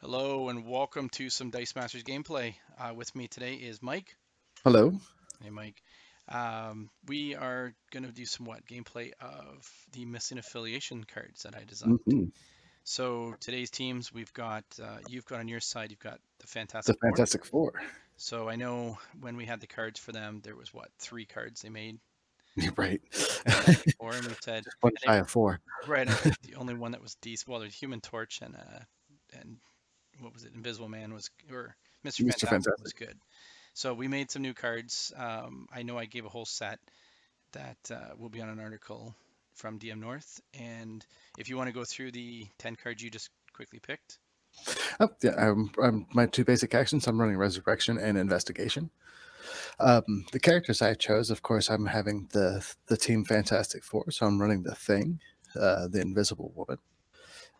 Hello and welcome to some Dice Masters gameplay. With me today is Mike. Hello. Hey, Mike. We are going to do some gameplay of the missing affiliation cards that I designed. Hmm. So today's teams, we've got you've got on your side, you've got the The Fantastic Four. Fantastic Four. So I know when we had the cards for them, there was three cards they made You're right. for the Fantastic Four, and we said, Just one and shy of four. right, I think the only one that was decent, well, there's Human Torch and what was it, Invisible Man was, or Mr. Mr. Fantastic was Fantastic. good. So we made some new cards. I know I gave a whole set that will be on an article from DM North. And if you want to go through the 10 cards you just quickly picked. Oh, yeah. My two basic actions. I'm running Resurrection and Investigation. The characters I chose, of course, I'm having the team Fantastic Four, so I'm running the Thing, the Invisible Woman,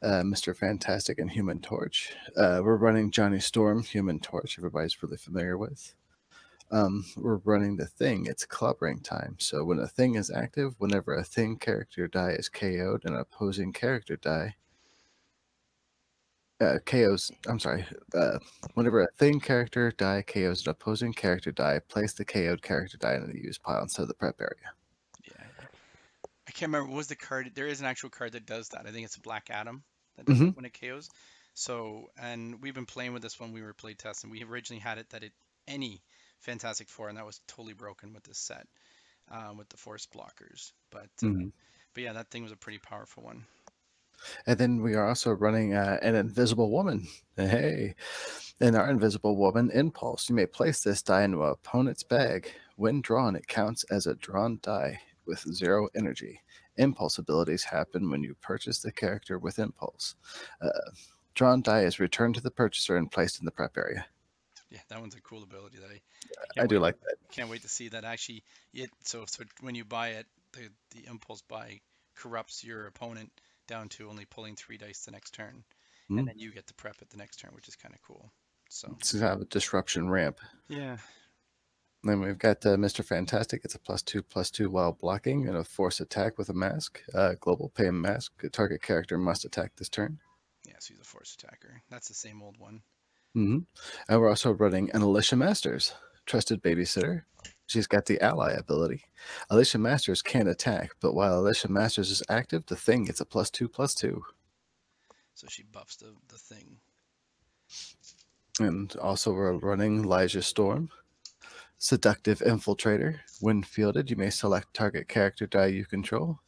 Mr. Fantastic, and Human Torch. We're running Johnny Storm, Human Torch. Everybody's really familiar with. We're running the Thing. It's clobbering time. So when a Thing is active, whenever a Thing character die is KO'd and an opposing character die, KOs. I'm sorry. Whenever a Thing character die KOs an opposing character die, place the KO'd character die in the use pile instead of the prep area. Yeah, I can't remember what was the card. There is an actual card that does that. I think it's Black Adam that does it Hmm. when it KOs. So, and we've been playing with this when we were play testing. We originally had it that it any Fantastic Four, and that was totally broken with this set with the force blockers. Hmm. But yeah, that thing was a pretty powerful one. And then we are also running an Invisible Woman. Hey, in our Invisible Woman Impulse, you may place this die into an opponent's bag. When drawn, it counts as a drawn die with 0 energy. Impulse abilities happen when you purchase the character with Impulse. Uh, drawn die is returned to the purchaser and placed in the prep area. Yeah, that one's a cool ability that I I can't do wait. like that. Can't wait to see that actually it so when you buy it, the impulse buy corrupts your opponent down to only pulling 3 dice the next turn, and Mm. then you get to prep it the next turn, which is kind of cool. So To have a disruption ramp. yeah, Then we've got Mr. Fantastic. It's a +2/+2 while blocking and a force attack with a mask. Global pay mask. A target character must attack this turn. yeah. So he's a force attacker. That's the same old one. Hmm. And we're also running an Alicia Masters, trusted babysitter. She's got the ally ability. Alicia Masters can attack, but while Alicia Masters is active, the thing gets a +2/+2. So she buffs the thing. And also we're running Elijah Storm, seductive infiltrator. When fielded, you may select target character die you control.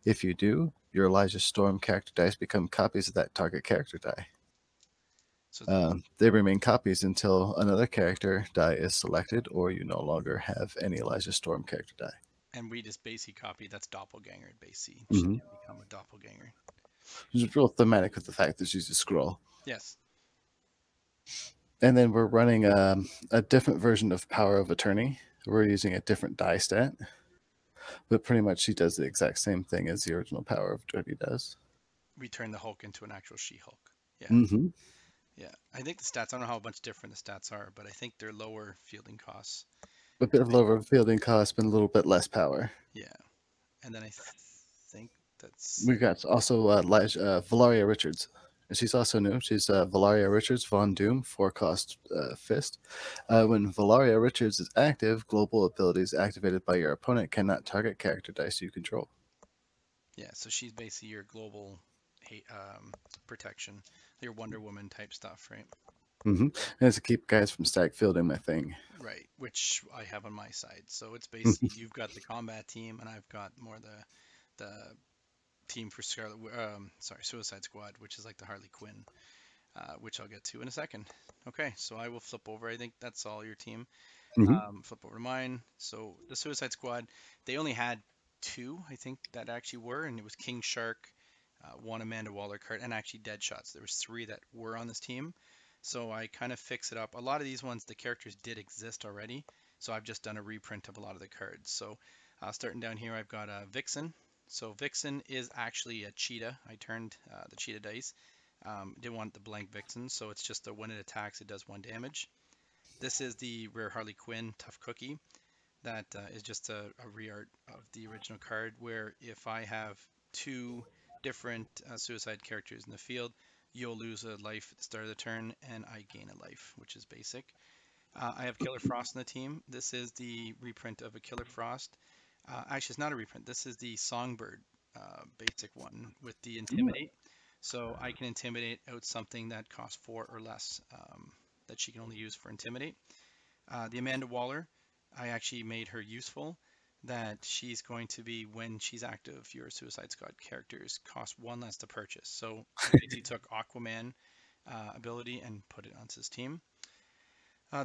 If you do, your Elijah Storm character dice become copies of that target character die. So They remain copies until another character die is selected, or you no longer have any Elijah Storm character die. and we just base C copy. That's doppelganger at base C. She Mm-hmm. can become a doppelganger. It's real thematic with the fact that she's a scroll. Yes. And then we're running a different version of Power of Attorney. We're using a different die stat, but pretty much she does the exact same thing as the original Power of Attorney does. We turn the Hulk into an actual She-Hulk. Yeah. Mm-hmm. Yeah. I think the stats, I don't know how much different the stats are, but I think they're lower fielding costs. A bit And of then, lower fielding cost, but a little bit less power. yeah. And then I think that's, We've got also Valaria Richards. She's also new. She's Valaria Richards Von Doom, 4 cost fist. When Valaria Richards is active, global abilities activated by your opponent cannot target character dice you control. yeah. So she's basically your global hate, protection, your Wonder Woman type stuff, right? Mm-hmm. And to keep guys from stack fielding my thing. Right. Which I have on my side. So it's basically Mm-hmm. you've got the combat team, and I've got more the team for Suicide Squad, which is like the Harley Quinn, which I'll get to in a second. Okay, so I will flip over. I think that's all your team. Mm-hmm. Flip over to mine. So the Suicide Squad, they only had two, I think, that actually were, and it was King Shark, one Amanda Waller card, and actually Deadshots. There was three that were on this team. So I kind of fix it up. A lot of these ones, the characters did exist already, so I've just done a reprint of a lot of the cards. So starting down here, I've got Vixen. So Vixen is actually a cheetah. I turned the cheetah dice. Didn't want the blank Vixen, so it's just that when it attacks, it does 1 damage. This is the rare Harley Quinn Tough Cookie. That is just a re-art of the original card, where if I have two different suicide characters in the field, you'll lose a life at the start of the turn, and I gain a life, which is basic. I have Killer Frost on the team. This is the reprint of a Killer Frost. Actually, it's not a reprint. This is the Songbird basic one with the Mm, Intimidate. So I can intimidate out something that costs 4 or less that she can only use for Intimidate. The Amanda Waller, I actually made her useful. That she's going to be, when she's active, your Suicide Squad characters cost 1 less to purchase. So I basically took Aquaman ability and put it onto his team.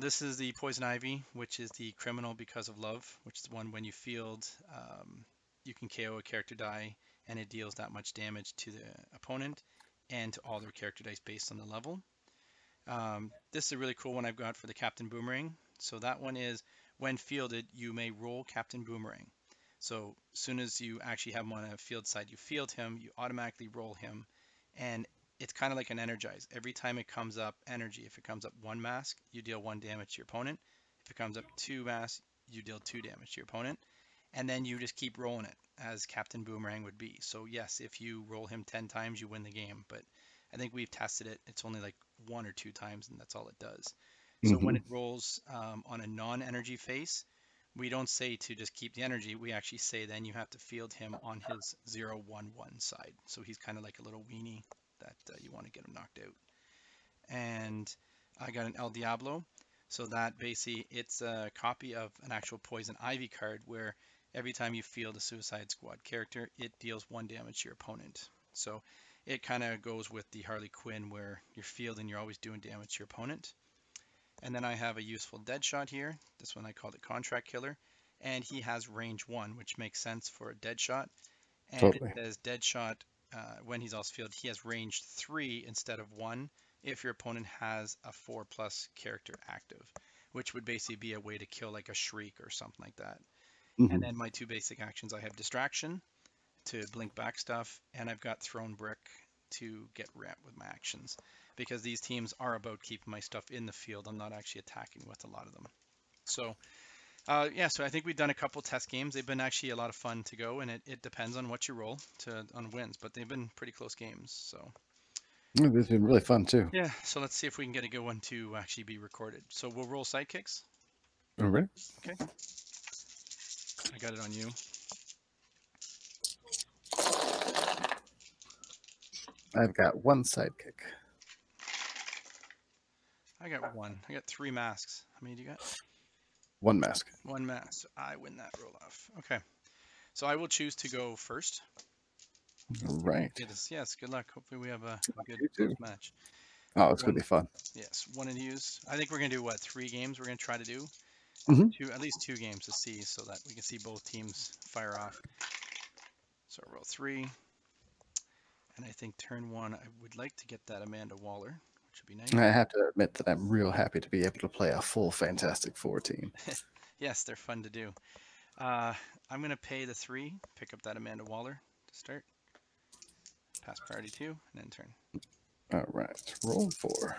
This is the Poison Ivy, which is the Criminal Because of Love, which is the one when you field, you can KO a character die, and it deals that much damage to the opponent and to all their character dice based on the level. This is a really cool one I've got for the Captain Boomerang. So that one is, when fielded, you may roll Captain Boomerang. So as soon as you actually have him on a field side, you field him, you automatically roll him, and it's kind of like an energize. Every time it comes up energy, if it comes up 1 mask, you deal 1 damage to your opponent. If it comes up 2 masks, you deal 2 damage to your opponent. And then you just keep rolling it as Captain Boomerang would be. So yes, if you roll him 10 times, you win the game. But I think we've tested it. It's only like 1 or 2 times, and that's all it does. So when hmm it rolls on a non-energy face, we don't say to just keep the energy. We actually say then you have to field him on his 0-1-1 side. So he's kind of like a little weenie that you want to get him knocked out. And I got an El Diablo. So that basically, it's a copy of an actual Poison Ivy card where every time you field a Suicide Squad character, it deals 1 damage to your opponent. So it kind of goes with the Harley Quinn where you're fielding, you're always doing damage to your opponent. And then I have a useful Deadshot here. This one I called it Contract Killer. And he has range 1, which makes sense for a Deadshot. And it Totally. says Deadshot, when he's off field, he has range 3 instead of 1 if your opponent has a 4+ character active, which would basically be a way to kill like a Shriek or something like that. And hmm then my 2 basic actions, I have Distraction to blink back stuff, and I've got Thrown Brick to get ramp with my actions. Because these teams are about keeping my stuff in the field. I'm not actually attacking with a lot of them. So yeah, so I think we've done a couple test games. They've been actually a lot of fun to go, and it depends on what you roll on wins, but they've been pretty close games. So This has been really fun too. yeah, so let's see if we can get a good one to actually be recorded. So we'll roll sidekicks. All right. Okay, I got it on you. I've got one sidekick, I got one. I got 3 masks. How many do you got? one mask. 1 mask. I win that roll off. Okay, so I will choose to go first. All right. Yes, good luck. Hopefully we have a good You close too. match. Oh, it's gonna One, be fun. yes, one of these. I think we're gonna do what, 3 games? We're gonna try to do hmm two, at least 2 games to see, so that we can see both teams fire off. So I roll 3, and I think turn 1, I would like to get that Amanda Waller, which would be nice. I have to admit that I'm real happy to be able to play a full Fantastic Four team. Yes, they're fun to do. Uh, I'm gonna pay the 3, pick up that Amanda Waller to start. Pass priority 2, and then turn. All right. Roll 4.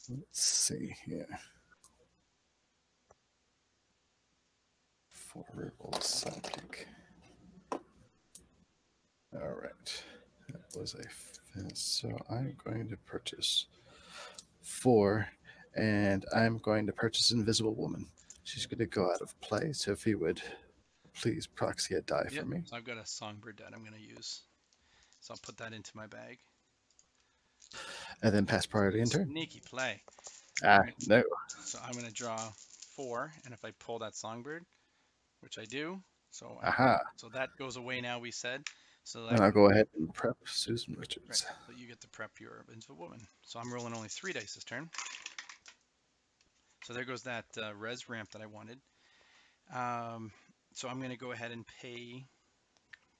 Let's see here. 4 reroll sidekick. All right. That was a so I'm going to purchase 4, and I'm going to purchase Invisible Woman. She's going to go out of play, so if you would please proxy a die for Yep, me. so I've got a Songbird that I'm gonna use. So I'll put that into my bag. And then pass priority in turn. Sneaky play. Ah, Right. no. So I'm gonna draw 4, and if I pull that Songbird, which I do, Aha. so that goes away now. We said, so And that I'll go ahead and prep Susan right. Richards. So you get to prep your Invisible Woman. So I'm rolling only 3 dice this turn. So there goes that res ramp that I wanted. So I'm gonna go ahead and pay.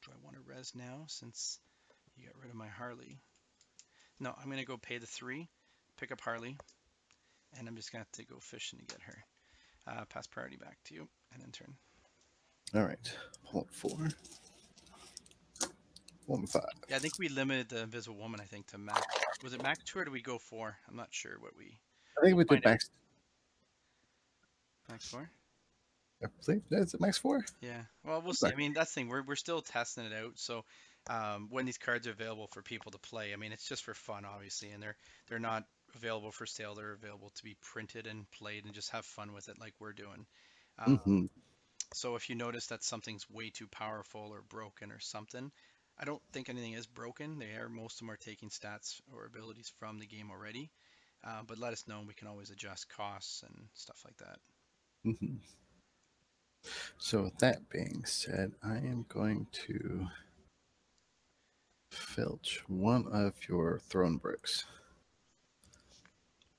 Do I want to res now since you got rid of my Harley? No, I'm gonna go pay the 3, pick up Harley, and I'm just gonna have to go fishing to get her. Pass priority back to you, and then turn. All right. Hold 4. 1 5. Yeah, I think we limited the Invisible Woman, I think, to max. Was it max 2 or did we go 4? I'm not sure what we. I think We'll we did find out. max. Max 4? I believe is it max 4? Yeah. Well, we'll see. I mean, that's the thing. We're still testing it out. So when these cards are available for people to play. I mean, it's just for fun, obviously, and they're not available for sale. They're available to be printed and played and just have fun with it, like we're doing. Hmm. So if you notice that something's way too powerful or broken or something, I don't think anything is broken. Most of them are taking stats or abilities from the game already. But let us know, and we can always adjust costs and stuff like that. Hmm. So, with that being said, I am going to filch one of your throne bricks.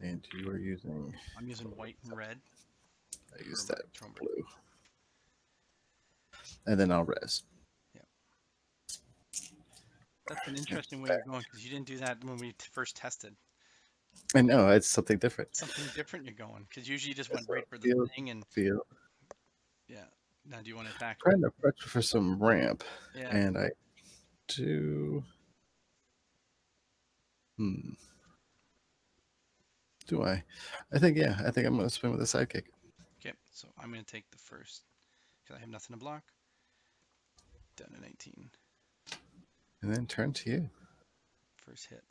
And you are using, I'm using white and red I for use my that throne brick. blue. And then I'll res. Yeah, that's an interesting way you're Back. going because you didn't do that when we first tested. I know, it's something different. Something different you're going because usually you just went So, right for the field, thing and field. yeah. Now do you want to attack? Trying to prep for some ramp. Yeah, And I do. Hmm. Do I? I think, yeah, I think I'm going to swing with a sidekick. okay. So I'm gonna take the first because I have nothing to block. Down to 19. And then turn to you. First hit.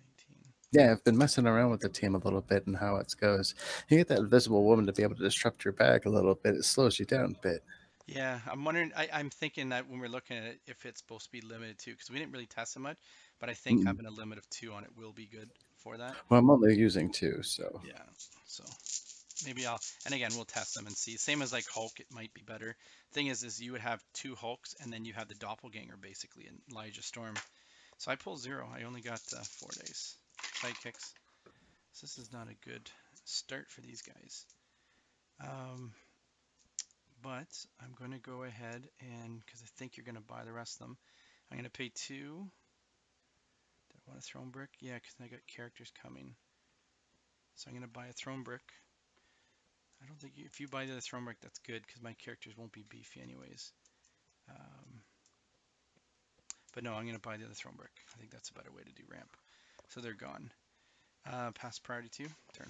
19. Yeah, I've been messing around with the team a little bit and how it goes. You get that invisible woman to be able to disrupt your bag a little bit. It slows you down a bit. Yeah, I'm wondering. I'm thinking that when we're looking at it, if it's supposed to be limited to, because we didn't really test it much, but I think Mm. having a limit of two on it will be good for that. Well, I'm only using two, so. Yeah, so maybe I'll, and again, we'll test them and see. Same as like Hulk, it might be better. Thing is you would have two Hulks, and then you have the doppelganger basically, and Elijah Storm. So I pull zero. I only got 4 days. Sidekicks. So this is not a good start for these guys. Um, but I'm going to go ahead and, because I think you're going to buy the rest of them, I'm going to pay two. Did I want a throne brick? Yeah, because I got characters coming. So I'm going to buy a throne brick. I don't think if you buy the throne brick, that's good because my characters won't be beefy anyways. Um, but no, I'm going to buy the other throne brick. I think that's a better way to do ramp. So they're gone. Pass priority two, turn.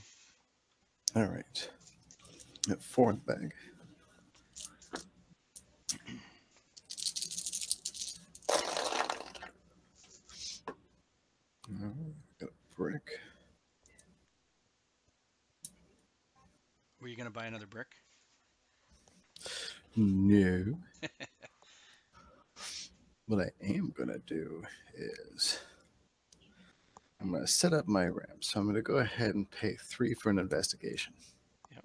All right. At four in the bag. Got a brick. Were you going to buy another brick? No. What I am going to do is I'm going to set up my ramp. So I'm going to go ahead and pay three for an investigation. Yep.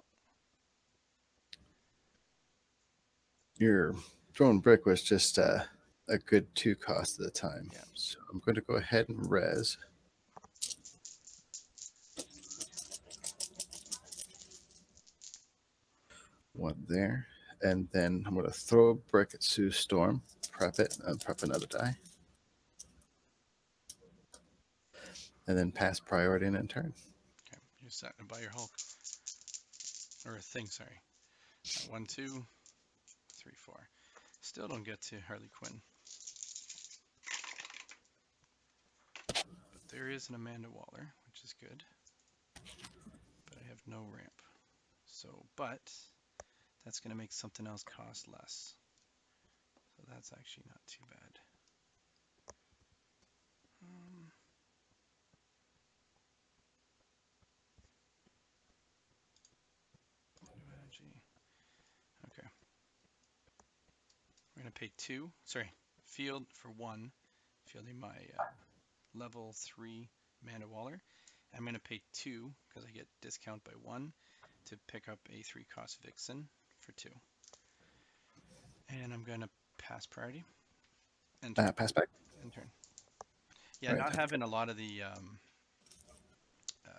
Your drone brick was just a good two cost at the time. Yeah. So I'm going to go ahead and res. One there. And then I'm going to throw a brick at Sue's Storm, prep it, and prep another die. And then pass priority and then turn. Okay. You're set to buy your Hulk. Or a thing, sorry. 1, 2, 3, 4. Still don't get to Harley Quinn. But there is an Amanda Waller, which is good. But I have no ramp. So, but that's going to make something else cost less. So that's actually not too bad. Energy. Okay. We're going to pay two. Sorry, field for one. Fielding my level 3 Amanda Waller. I'm going to pay two because I get discount by one to pick up a 3 cost Vixen for two. And I'm going to pass priority and turn. Pass back. And turn. Yeah, All right. not having a lot of the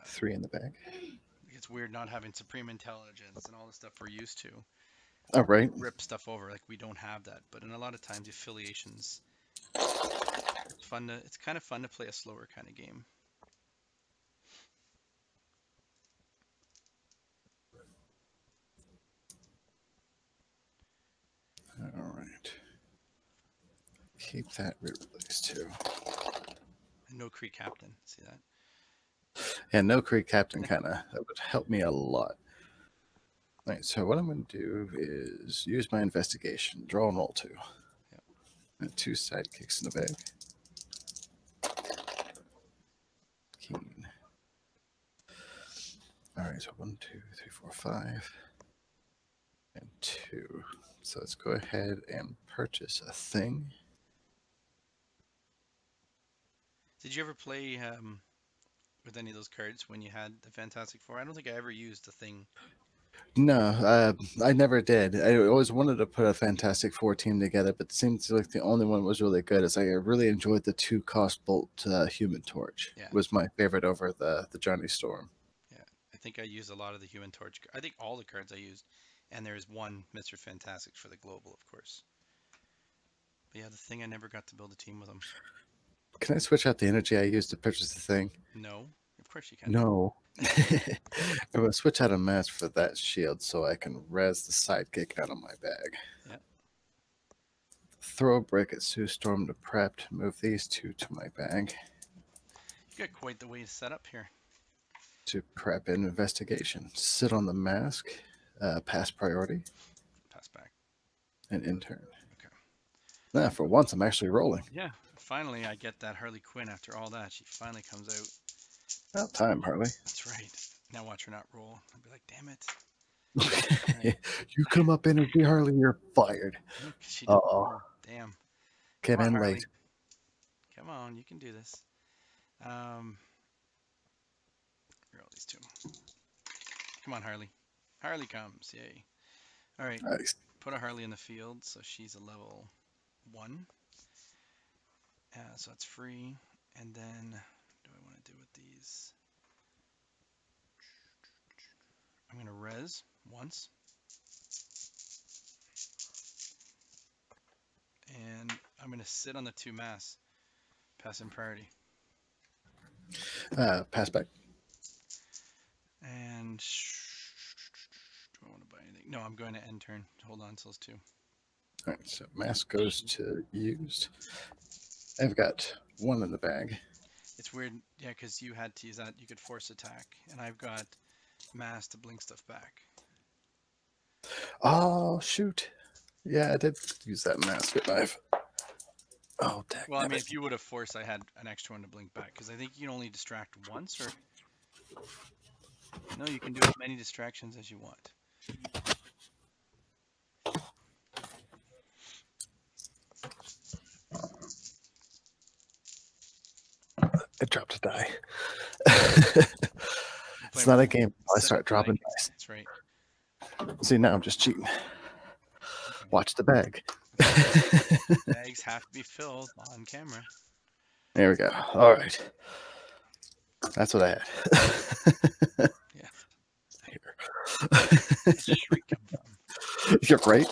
Three in the bag. it's weird not having supreme intelligence and all the stuff we're used to. All right. Rip stuff over like we don't have that. But in a lot of times, affiliations, it's fun to. It's kind of fun to play a slower kind of game. All right. Keep that re-release too. And no Cree Captain. See that? Yeah, no Creek Captain kind of that would help me a lot. All right, so what I'm going to do is use my investigation, draw and roll two. And 2 sidekicks in the bag. Keen. All right, so 1, 2, 3, 4, 5, and 2. So let's go ahead and purchase a thing. Did you ever play with any of those cards when you had the Fantastic Four? I don't think I ever used the thing. No, I never did. I always wanted to put a Fantastic Four team together, but it seems like the only one that was really good is I really enjoyed the 2-cost Bolt Human Torch. Yeah, Was my favorite over the Johnny Storm. yeah. I think I used a lot of the Human Torch. I think all the cards I used, and there's one Mr. Fantastic for the global, of course. But yeah, the thing I never got to build a team with him. Can I switch out the energy I used to purchase the thing? No, of course you can. No. I'm going to switch out a mask for that shield so I can res the sidekick out of my bag. Yeah, Throw a brick at Sue Storm to prep to move these 2 to my bag you got quite the way set up here. to prep an investigation. Sit on the mask, pass priority, Pass back. and intern. Okay. Now, for once, I'm actually rolling. Yeah, finally I get that Harley Quinn after all that. She finally comes out. About time, Harley. That's right. Now watch her not roll. I'll be like, damn it. You come up energy, Harley, you're fired. She didn't Uh-oh. roll. Damn. Came Come on, in Harley. late. Come on, you can do this. Here are all these two. Come on, Harley. Harley comes. Yay. All right. Nice. Put a Harley in the field, so she's a level 1. So that's free. And then, what do I want to do with these? I'm going to res once. And I'm going to sit on the 2 mass. Pass in priority. Pass back. And do I want to buy anything? No, I'm going to end turn. Hold on till those 2. All right, so mask goes to used. I've got 1 in the bag. It's weird, yeah, because you had to use that. You could force attack, and I've got mass to blink stuff back. Oh, shoot. Yeah, I did use that mask at knife. Oh, dang. Well, I mean, if you would have forced, I had an extra one to blink back, because I think you can only distract once, or no, you can do as many distractions as you want. I dropped a die. It's Playing not with a game. I start dropping sidekicks. dice. That's right. See, now I'm just cheating. Okay. Watch the bag. Bags have to be filled on camera. There we go. All right. That's what I had. Yeah. Here. Where did Shriek come from? You're right.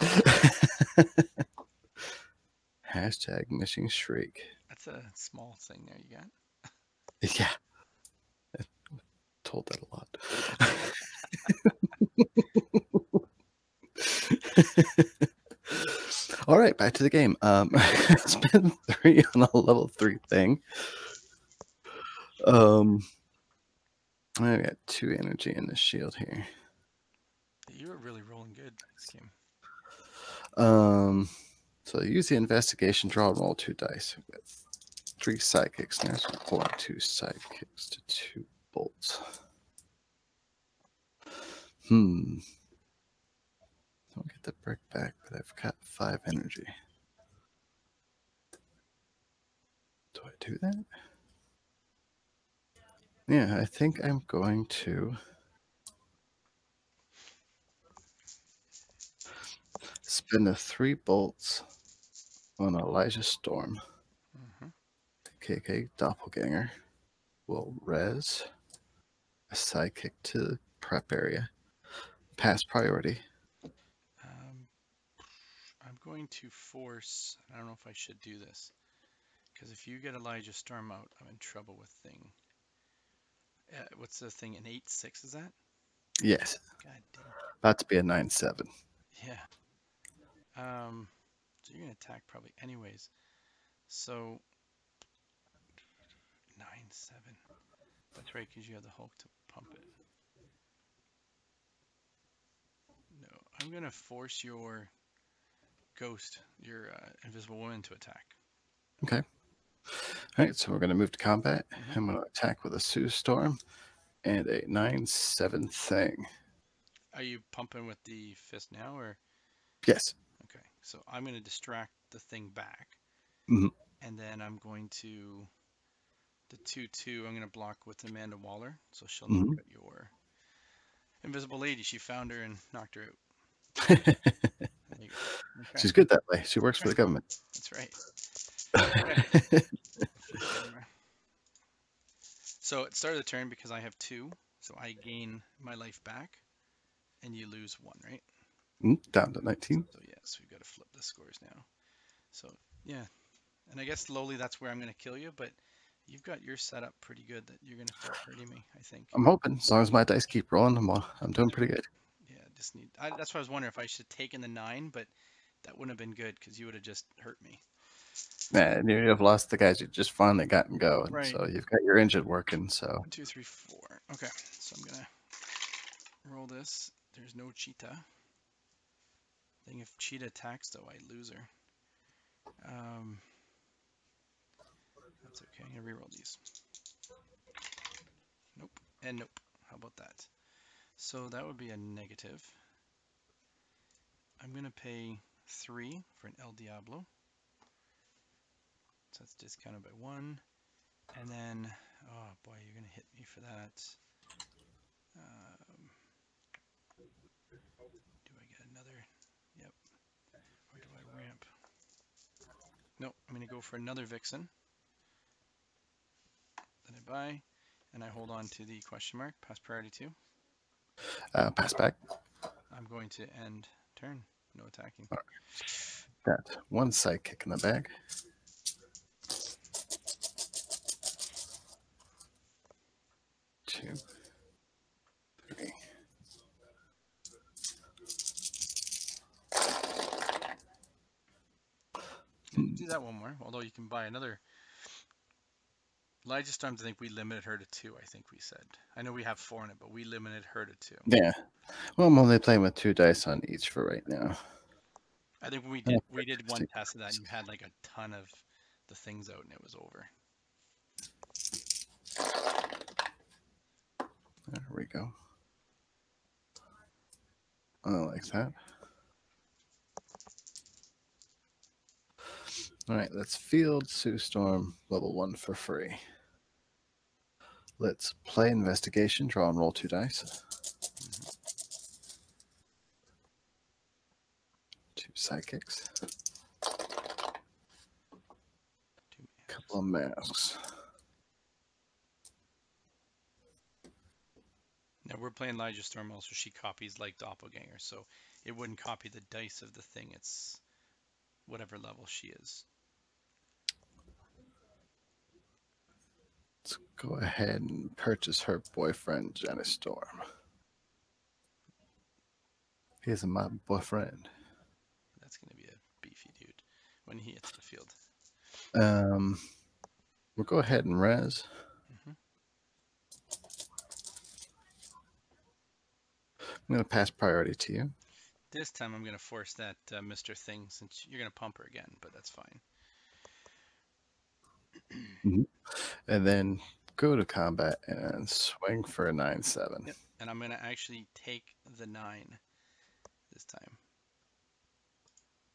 Hashtag missing shriek. That's a small thing there you got. Yeah. I told that a lot. All right, back to the game. Spend 3 on a level 3 thing. I got 2 energy in the shield here. You were really rolling good this game. So use the investigation, draw and roll 2 dice. We've got 3 sidekicks now, so I'm pulling 2 sidekicks to 2 bolts. Don't get the brick back, but I've got 5 energy. Do I do that? Yeah, I think I'm going to spend the 3 bolts on Elijah Storm. Mm-hmm. KK Doppelganger will res a sidekick to the prep area. Pass priority. I'm going to force. I don't know if I should do this. Because if you get Elijah Storm out, I'm in trouble with thing. What's the thing? An 8-6 is that? Yes. God damn. About to be a 9-7. Yeah. So you're gonna attack probably anyways. So 9-7. That's right, because you have the Hulk to pump it. No, I'm gonna force your Ghost, your invisible woman, to attack. Okay. All right, so we're going to move to combat. Hmm. I'm going to attack with a Sue Storm and a 9/7 thing. Are you pumping with the fist now, or Yes. okay? So I'm going to distract the thing back, Hmm. and then I'm going to the 2/2. I'm going to block with Amanda Waller, so she'll knock Hmm. out your invisible lady. She found her and knocked her out. There you go. Okay, She's good that way. She works for right. the government. That's right. Okay, flip camera. So at the start of the turn, because I have two, so I gain my life back, and you lose one, right? Down to 19. So yes, we've got to flip the scores now. So yeah, and I guess slowly that's where I'm going to kill you, but you've got your setup pretty good that you're going to start hurting me, I think. I'm hoping, as long as my dice keep rolling, I'm doing pretty good. Yeah, just need. That's why I was wondering if I should have taken the 9, but that wouldn't have been good because you would have just hurt me. And you have lost the guys you just finally gotten going. Right. So you've got your engine working. So 1, 2, 3, 4. Okay, so I'm gonna roll this. There's no cheetah. I think if cheetah attacks, though, I lose her. That's okay. I'm gonna reroll these. Nope. And nope. How about that? So that would be a negative. I'm gonna pay 3 for an El Diablo. So that's discounted by 1. And then, oh boy, you're gonna hit me for that. Um, do I get another? Yep. Or do I ramp? Nope. I'm gonna go for another Vixen. Then I buy, and I hold on to the question mark. Pass priority 2. pass back. I'm going to end turn. No attacking. All right. Got one sidekick in the bag. Two, three. Do that one more. Although you can buy another. Elijah Storms, I think we limited her to 2. I think we said. I know we have 4 in it, but we limited her to 2. Yeah. Well, I'm only playing with 2 dice on each for right now. I think when we did one 50. test of that, and you had like a ton of the things out, and it was over. There we go. I like that. All right, let's field Sue Storm level 1 for free. Let's play investigation, draw and roll 2 dice. Mm-hmm. 2 sidekicks. 2 Couple of masks. Now we're playing Elijah Storm also. She copies like Doppelganger, so it wouldn't copy the dice of the thing. It's whatever level she is. Let's go ahead and purchase her boyfriend, Janice Storm. He isn't my boyfriend. That's going to be a beefy dude when he hits the field. We'll go ahead and res. Mm-hmm. I'm going to pass priority to you. This time I'm going to force that Mr. Thing since you're going to pump her again, but that's fine. Mm-hmm. And then go to combat and swing for a 9/7. Yep. And I'm going to actually take the 9 this time.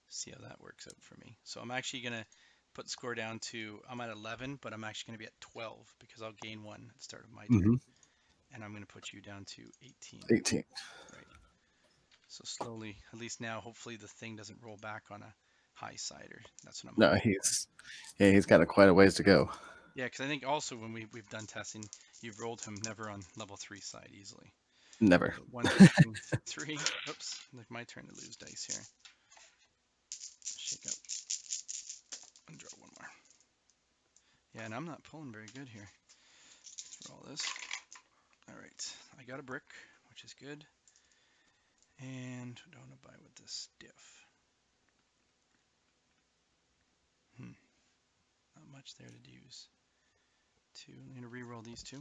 See how that works out for me. So I'm actually going to put the score down to, I'm at 11, but I'm actually going to be at 12 because I'll gain 1 at the start of my turn. Mm-hmm. And I'm going to put you down to 18. 18. Right. So slowly, at least now, hopefully the thing doesn't roll back on a high sider. That's what I'm No, hoping for. he's got quite a ways to go. Yeah, because I think also when we've done testing, you've rolled him never on level 3 side easily. Never. So 1, 2, 3. Oops, like my turn to lose dice here. Shake up and draw 1 more. Yeah, and I'm not pulling very good here for all this. All right, I got a brick, which is good. And I don't want to buy with this diff. Not much there to use. 2. I'm going to re-roll these 2.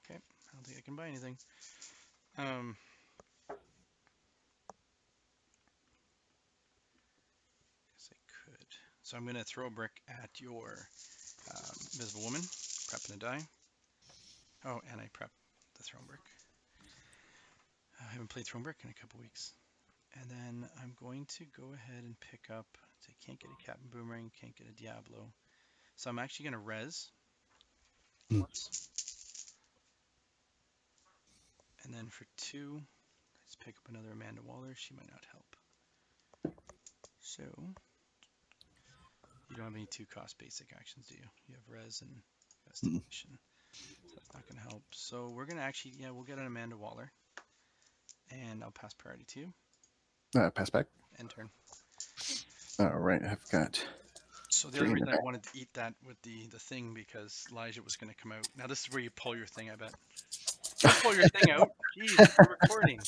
Okay, I don't think I can buy anything. So I'm going to throw a brick at your Invisible Woman, prepping a die. Oh, and I prep the Throne Brick. I haven't played Throne Brick in a couple weeks. And then I'm going to go ahead and pick up, so I can't get a Captain Boomerang, can't get a Diablo. So I'm actually going to res Mm. once. And then for 2, let's pick up another Amanda Waller. She might not help. So you don't have any 2-cost basic actions, do you? You have res and Mm. investigation. So that's not going to help. So we're going to actually, yeah, we'll get an Amanda Waller. And I'll pass priority to you. Pass back. End turn. All right, I've got So the other 3 in the reason I back. wanted to eat that with the thing because Elijah was going to come out. Now this is where you pull your thing, I bet. Don't pull your thing out. Jeez, we're recording.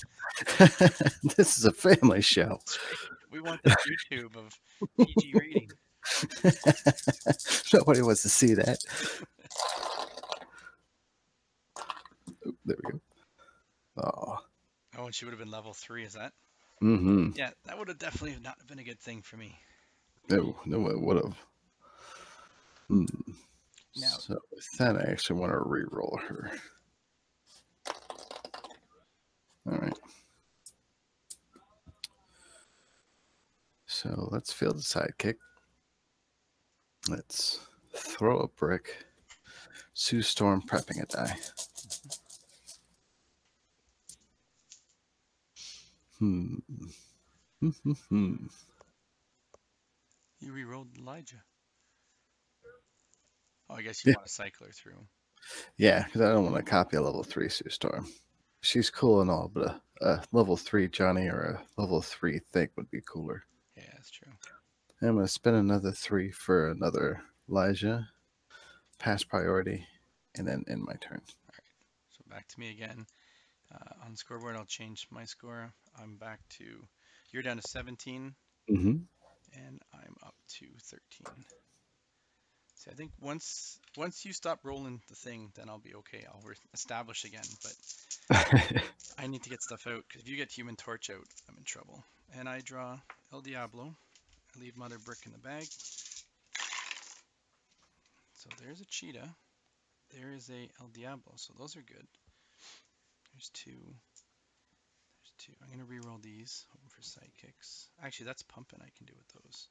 This is a family show. That's right. We want that YouTube of PG reading. Nobody wants to see that. Oh, there we go. Oh. Oh, and she would have been level 3, is that? Mm-hmm. Yeah, that would have definitely not been a good thing for me. No, it would have. Now, So with that, I actually want to re-roll her. All right. So let's field a sidekick. Let's throw a brick. Sue Storm prepping a die. Hmm. you re-rolled Elijah. Oh, I guess you Yeah, want to cycle her through. yeah, because I don't want to copy a level 3 Sue Storm. She's cool and all, but a level 3 Johnny or a level 3 Think would be cooler. Yeah, that's true. I'm going to spend another 3 for another Elijah, pass priority, and then end my turn. All right, so back to me again. On the scoreboard, I'll change my score. I'm back to, you're down to 17, Mm-hmm. and I'm up to 13. See, I think once you stop rolling the thing, then I'll be okay. I'll establish again, but I need to get stuff out because if you get Human Torch out, I'm in trouble. And I draw El Diablo. I leave Mother Brick in the bag. So there's a cheetah. There is a El Diablo. So those are good. There's 2. There's 2. I'm gonna re-roll these, hoping for sidekicks. Actually, that's pumping. I can do with those.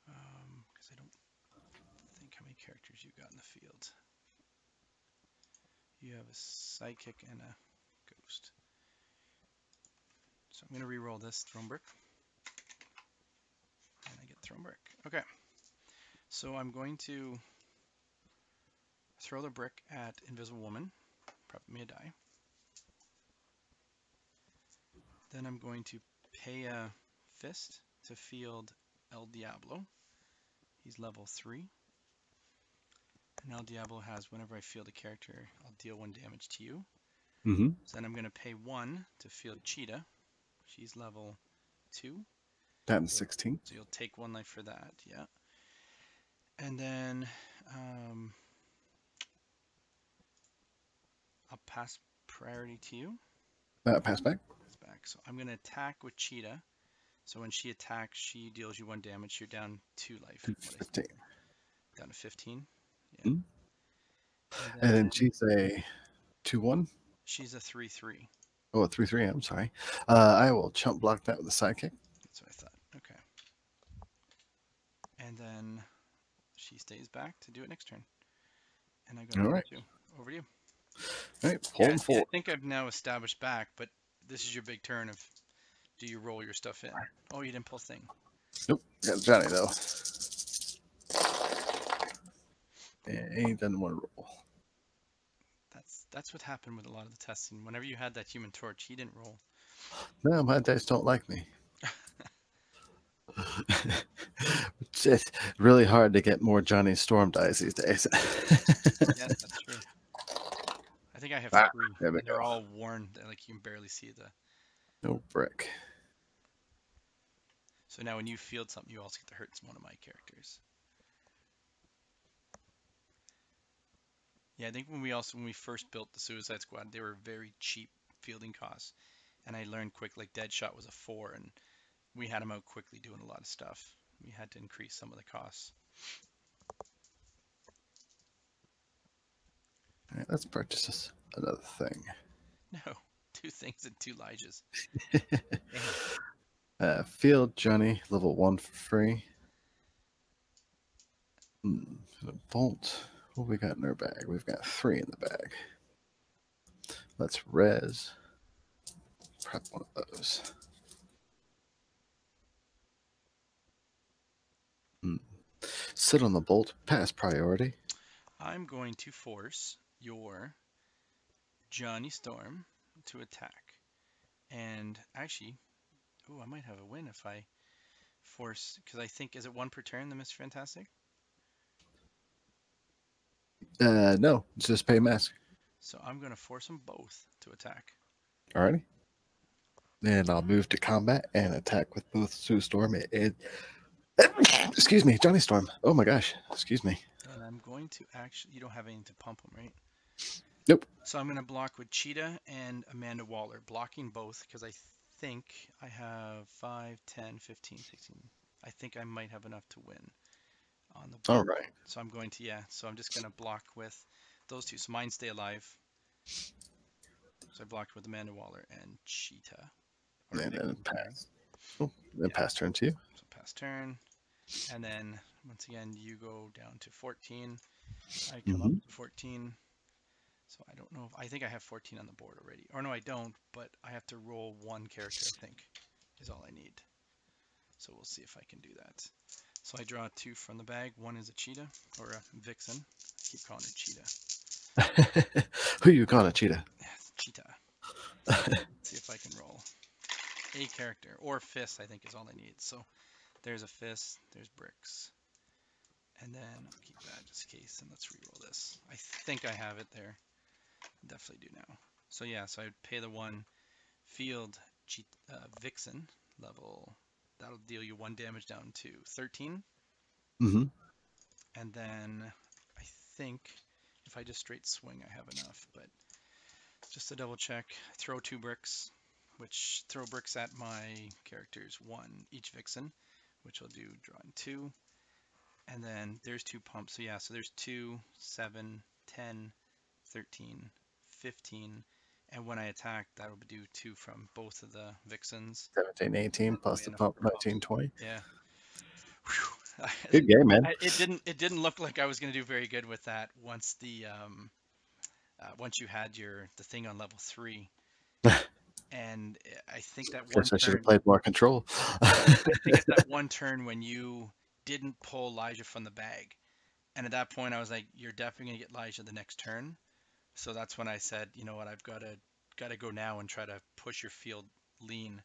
Because I don't think how many characters you got in the field. You have a sidekick and a ghost. So I'm gonna re-roll this Throne Brick. And I get Throne Brick. Okay. So I'm going to throw the brick at Invisible Woman. Prep me a die. Then I'm going to pay a fist to field El Diablo. He's level 3. And El Diablo has whenever I field a character, I'll deal 1 damage to you. Mm-hmm. So then I'm going to pay 1 to field Cheetah. She's level 2. Down to 16. So you'll take 1 life for that, yeah. And then I'll pass priority to you. Pass back. It's back. So I'm going to attack with Cheetah. So when she attacks, she deals you 1 damage. You're down 2 life. 15. Down to 15. Yeah. Mm-hmm. And And then then she's a 2-1. she's a 3/3. Oh, a 3-3. I'm sorry. I will chump block that with a sidekick. That's what I thought. Okay. And then she stays back to do it next turn. And I got All a right. 2. Over to you. All right. Yeah, Pulling see, I forward. think I've now established back, but this is your big turn of do you roll your stuff in? Oh, you didn't pull thing. Nope. Got Johnny, though. Yeah, he doesn't want to roll. That's what happened with a lot of the testing. Whenever you had that Human Torch, he didn't roll. No, my dice don't like me. It's really hard to get more Johnny Storm dice these days. Yes, that's true. I think I have 3, there we and they're go. all worn. They're like you can barely see the. No brick. So now when you field something, you also get to hurt one of my characters. Yeah, I think when we first built the Suicide Squad, they were very cheap fielding costs, and I learned quick like Deadshot was a 4, and we had him out quickly doing a lot of stuff. we had to increase some of the costs. All right, let's purchase this, another thing. No, two things and two Elijahs. Damn. Field Johnny, level 1 for free. Bolt. What we got in our bag? We've got 3 in the bag. Let's res. Prep one of those. Sit on the bolt. Pass priority. I'm going to force your Johnny Storm to attack. And actually, oh, I might have a win if I force, because I think, is it one per turn, the Mr. Fantastic? No, it's just pay mask. So I'm going to force them both to attack. Alrighty. Then I'll move to combat and attack with both Sue Storm excuse me, Johnny Storm. Oh my gosh, excuse me. And I'm going to actually, you don't have anything to pump them, right? Nope. So I'm going to block with Cheetah and Amanda Waller, blocking both because I think I have 5, 10, 15, 16. I think I might have enough to win on the All board. right. So I'm going to, yeah, so I'm just going to block with those two. So mine stay alive. So I blocked with Amanda Waller and Cheetah. Or And Vixen, then sorry. pass. Oh, then Yeah, pass turn to you. so pass turn. And then once again, you go down to 14. I come up to 14. So I don't know if I think I have 14 on the board already. Or no, I don't, but I have to roll one character, I think, is all I need. So we'll see if I can do that. So I draw 2 from the bag. One is a cheetah or a vixen. I keep calling her cheetah. Who you calling a cheetah? Yes, cheetah. See if I can roll a character or fist, I think is all I need. So there's a fist, there's bricks. And then I'll keep that just in case, and let's re-roll this. I think I have it there. Definitely do now. So yeah, so I'd pay the one field vixen level. That'll deal you 1 damage down to 13. Mm-hmm. And then I think if I just straight swing, I have enough. But just to double check, throw 2 bricks, which throw bricks at my characters, 1 each vixen, which will do drawing 2. And then there's 2 pumps. So yeah, so there's 2, 7, 10, 13, 15. And when I attack, that'll do 2 from both of the vixens. 17, 18 plus Way the enough pump, for pumps. 19, 20. Yeah. Good game, man. It didn't look like I was going to do very good with that once you had the thing on level 3. And I think that one Guess I should have turn, played more control. I think it's that one turn when you didn't pull Elijah from the bag. And at that point, I was like, you're definitely going to get Elijah the next turn. So that's when I said, you know what, I've got to go now and try to push your field lean.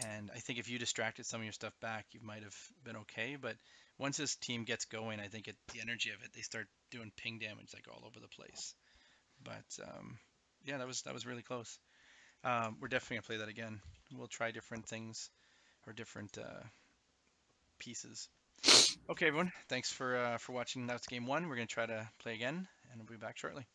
And I think if you distracted some of your stuff back, you might have been okay. But once this team gets going, I think the energy of it, they start doing ping damage like all over the place. But yeah, that was really close. We're definitely gonna play that again. We'll try different things or different pieces. Okay, everyone. Thanks for watching. That's game 1. We're gonna try to play again, and we'll be back shortly.